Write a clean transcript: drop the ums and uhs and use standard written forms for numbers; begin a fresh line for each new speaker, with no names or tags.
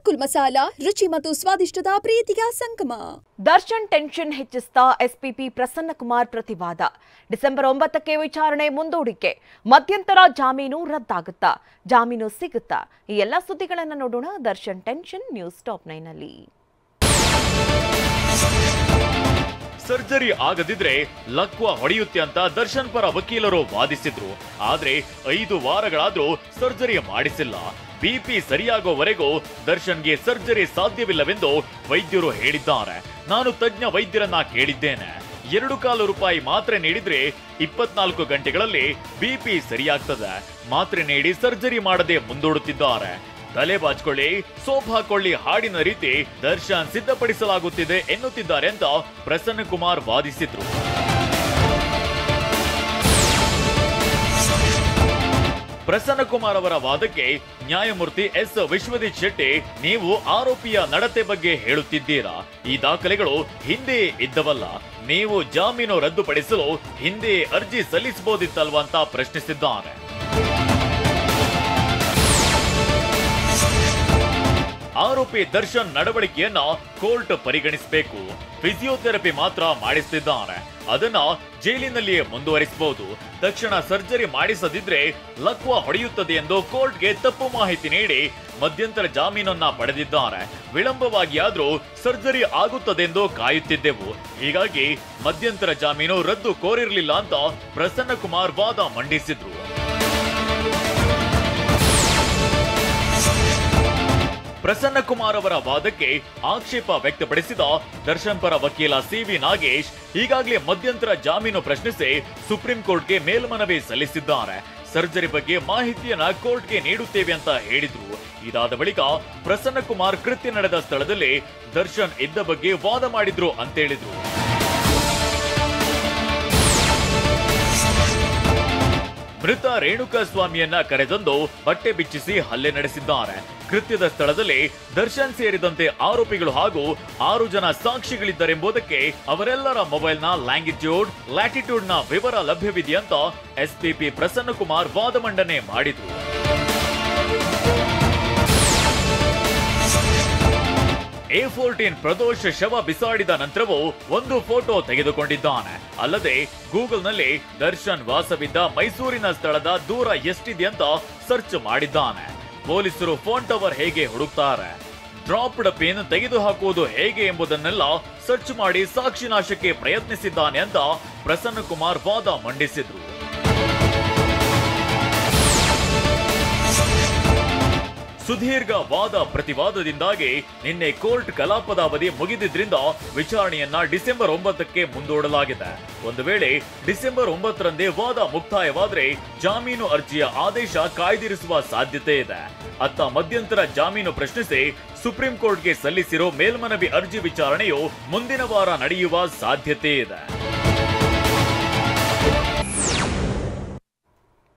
ಗೋಕುಲ್ ಮಸಾಲಾ ರುಚಿ ಮತ್ತು ಸ್ವಾದಿಷ್ಟದ ಪ್ರೀತಿಯ ಸಂಗಮ.
ದರ್ಶನ್ ಟೆನ್ಷನ್ ಹೆಚ್ಚಿಸ್ತಾ ಎಸ್ಪಿಪಿ ಪ್ರಸನ್ನಕುಮಾರ್ ಪ್ರತಿವಾದ. ಡಿಸೆಂಬರ್ 9ಕ್ಕೆ ವಿಚಾರಣೆ ಮುಂದೂಡಿಕೆ. ಮಧ್ಯಂತರ ಜಾಮೀನು ರದ್ದಾಗುತ್ತಾ? ಜಾಮೀನು ಸಿಗುತ್ತಾ? ಈ ಎಲ್ಲ ಸುದ್ದಿಗಳನ್ನು ನೋಡೋಣ ದರ್ಶನ್ ಟೆನ್ಷನ್ ನ್ಯೂಸ್ ಟಾಪ್ 9 ನಲ್ಲಿ.
ಸರ್ಜರಿ ಆಗದಿದ್ರೆ ಲಕ್ವ ಹೊಡೆಯುತ್ತೆ ಅಂತ ದರ್ಶನ್ ಪರ ವಕೀಲರು ವಾದಿಸಿದ್ರು. ಆದ್ರೆ 5 ವಾರಗಳಾದ್ರೂ ಸರ್ಜರಿ ಮಾಡಿಸಿಲ್ಲ. ಬಿಪಿ ಸರಿಯಾಗೋವರೆಗೂ ದರ್ಶನ್ಗೆ ಸರ್ಜರಿ ಸಾಧ್ಯವಿಲ್ಲವೆಂದು ವೈದ್ಯರು ಹೇಳಿದ್ದಾರೆ. ನಾನು ತಜ್ಞ ವೈದ್ಯರನ್ನ ಕೇಳಿದ್ದೇನೆ. 2 ರೂಪಾಯಿ ಮಾತ್ರೆ ನೀಡಿದ್ರೆ 24 ಗಂಟೆಗಳಲ್ಲಿ ಬಿಪಿ ಸರಿಯಾಗ್ತದೆ. ಮಾತ್ರೆ ನೀಡಿ ಸರ್ಜರಿ ಮಾಡದೆ ಮುಂದೂಡುತ್ತಿದ್ದಾರೆ. ತಲೆ ಬಾಚ್ಕೊಳ್ಳಿ, ಸೋಪ್ ಹಾಕೊಳ್ಳಿ ಹಾಡಿನ ರೀತಿ ದರ್ಶನ್ ಸಿದ್ಧಪಡಿಸಲಾಗುತ್ತಿದೆ ಎನ್ನುತ್ತಿದ್ದಾರೆ ಅಂತ ಪ್ರಸನ್ನಕುಮಾರ್ ವಾದಿಸಿದ್ರು. ಪ್ರಸನ್ನಕುಮಾರ್ ಅವರ ವಾದಕ್ಕೆ ನ್ಯಾಯಮೂರ್ತಿ ಎಸ್ ವಿಶ್ವಜಿತ್ ಶೆಟ್ಟಿ, ನೀವು ಆರೋಪಿಯ ನಡತೆ ಬಗ್ಗೆ ಹೇಳುತ್ತಿದ್ದೀರಾ. ಈ ದಾಖಲೆಗಳು ಹಿಂದೆ ಇದ್ದವಲ್ಲ. ನೀವು ಜಾಮೀನು ರದ್ದುಪಡಿಸಲು ಹಿಂದೆ ಅರ್ಜಿ ಸಲ್ಲಿಸಬಹುದಿತ್ತಲ್ವಾ ಅಂತ ಪ್ರಶ್ನಿಸಿದ್ದಾರೆ. ಆರೋಪಿ ದರ್ಶನ್ ನಡವಳಿಕೆಯನ್ನ ಕೋರ್ಟ್ ಪರಿಗಣಿಸಬೇಕು. ಫಿಸಿಯೋಥೆರಪಿ ಮಾತ್ರ ಮಾಡಿಸುತ್ತಿದ್ದಾರೆ. ಅದನ್ನ ಜೈಲಿನಲ್ಲಿಯೇ ಮುಂದುವರಿಸಬಹುದು. ತಕ್ಷಣ ಸರ್ಜರಿ ಮಾಡಿಸದಿದ್ರೆ ಲಕ್ವ ಹೊಡೆಯುತ್ತದೆ ಎಂದು ಕೋರ್ಟ್ಗೆ ತಪ್ಪು ಮಾಹಿತಿ ನೀಡಿ ಮಧ್ಯಂತರ ಜಾಮೀನನ್ನ ಪಡೆದಿದ್ದಾರೆ. ವಿಳಂಬವಾಗಿ ಆದ್ರೂ ಸರ್ಜರಿ ಆಗುತ್ತದೆಂದು ಕಾಯುತ್ತಿದ್ದೆವು. ಹೀಗಾಗಿ ಮಧ್ಯಂತರ ಜಾಮೀನು ರದ್ದು ಕೋರಿರಲಿಲ್ಲ ಅಂತ ಪ್ರಸನ್ನಕುಮಾರ್ ವಾದ ಮಂಡಿಸಿದ್ರು. ಪ್ರಸನ್ನಕುಮಾರ್ ಅವರ ವಾದಕ್ಕೆ ಆಕ್ಷೇಪ ವ್ಯಕ್ತಪಡಿಸಿದ ದರ್ಶನ್ ಪರ ವಕೀಲ ಸಿವಿ ನಾಗೇಶ್, ಈಗಾಗಲೇ ಮಧ್ಯಂತರ ಜಾಮೀನು ಪ್ರಶ್ನಿಸಿ ಸುಪ್ರೀಂ ಕೋರ್ಟ್ಗೆ ಮೇಲ್ಮನವಿ ಸಲ್ಲಿಸಿದ್ದಾರೆ. ಸರ್ಜರಿ ಬಗ್ಗೆ ಮಾಹಿತಿಯನ್ನ ಕೋರ್ಟ್ಗೆ ನೀಡುತ್ತೇವೆ ಅಂತ ಹೇಳಿದ್ರು. ಇದಾದ ಬಳಿಕ ಪ್ರಸನ್ನಕುಮಾರ್ ಕೃತ್ಯ ನಡೆದ ಸ್ಥಳದಲ್ಲಿ ದರ್ಶನ್ ಇದ್ದ ಬಗ್ಗೆ ವಾದ ಮಾಡಿದ್ರು ಅಂತೇಳಿದ್ರು. ಮೃತ ರೇಣುಕಾ ಸ್ವಾಮಿಯನ್ನ ಕರೆತಂದು ಬಟ್ಟೆ ಬಿಚ್ಚಿಸಿ ಹಲ್ಲೆ ನಡೆಸಿದ್ದಾರೆ. ಕೃತ್ಯದ ಸ್ಥಳದಲ್ಲಿ ದರ್ಶನ್ ಸೇರಿದಂತೆ ಆರೋಪಿಗಳು ಹಾಗೂ 6 ಜನ ಸಾಕ್ಷಿಗಳಿದ್ದರೆಂಬುದಕ್ಕೆ ಅವರೆಲ್ಲರ ಮೊಬೈಲ್ನ ಲ್ಯಾಟಿಟ್ಯೂಡ್ನ ವಿವರ ಲಭ್ಯವಿದೆಯಂತ ಎಸ್ಪಿಪಿ ಪ್ರಸನ್ನಕುಮಾರ್ ವಾದ ಮಂಡನೆ ಮಾಡಿದ್ರು. A14 ಪ್ರದೋಷ್ ಶವ ಬಿಸಾಡಿದ ನಂತರವೂ ಒಂದು ಫೋಟೋ ತೆಗೆದುಕೊಂಡಿದ್ದಾನೆ. ಅಲ್ಲದೆ ಗೂಗಲ್ನಲ್ಲಿ ದರ್ಶನ್ ವಾಸವಿದ್ದ ಮೈಸೂರಿನ ಸ್ಥಳದ ದೂರ ಎಷ್ಟಿದೆಯಂತ ಸರ್ಚ್ ಮಾಡಿದ್ದಾನೆ. ಪೊಲೀಸರು ಫೋನ್ ಟವರ್ ಹೇಗೆ ಹುಡುಕ್ತಾರೆ, ಡ್ರಾಪ್ಡ್ ಪಿನ್ ತೆಗೆದುಹಾಕುವುದು ಹೇಗೆ ಎಂಬುದನ್ನೆಲ್ಲ ಸರ್ಚ್ ಮಾಡಿ ಸಾಕ್ಷಿನಾಶಕ್ಕೆ ಪ್ರಯತ್ನಿಸಿದ್ದಾನೆ ಅಂತ ಪ್ರಸನ್ನಕುಮಾರ್ ವಾದ ಮಂಡಿಸಿದ್ರು. ಸುದೀರ್ಘ ವಾದ ಪ್ರತಿವಾದದಿಂದಾಗಿ ನಿನ್ನೆ ಕೋರ್ಟ್ ಕಲಾಪದ ಅವಧಿ ಮುಗಿದಿದ್ರಿಂದ ವಿಚಾರಣೆಯನ್ನ ಡಿಸೆಂಬರ್ 9ಕ್ಕೆ ಮುಂದೂಡಲಾಗಿದೆ. ಒಂದು ವೇಳೆ ಡಿಸೆಂಬರ್ 9ರಂದೇ ವಾದ ಮುಕ್ತಾಯವಾದರೆ ಜಾಮೀನು ಅರ್ಜಿಯ ಆದೇಶ ಕಾಯ್ದಿರಿಸುವ ಸಾಧ್ಯತೆ ಇದೆ. ಅತ್ತ ಮಧ್ಯಂತರ ಜಾಮೀನು ಪ್ರಶ್ನಿಸಿ ಸುಪ್ರೀಂ ಕೋರ್ಟ್ಗೆ ಸಲ್ಲಿಸಿರೋ ಮೇಲ್ಮನವಿ ಅರ್ಜಿ ವಿಚಾರಣೆಯು ಮುಂದಿನ ವಾರ ನಡೆಯುವ ಸಾಧ್ಯತೆ ಇದೆ.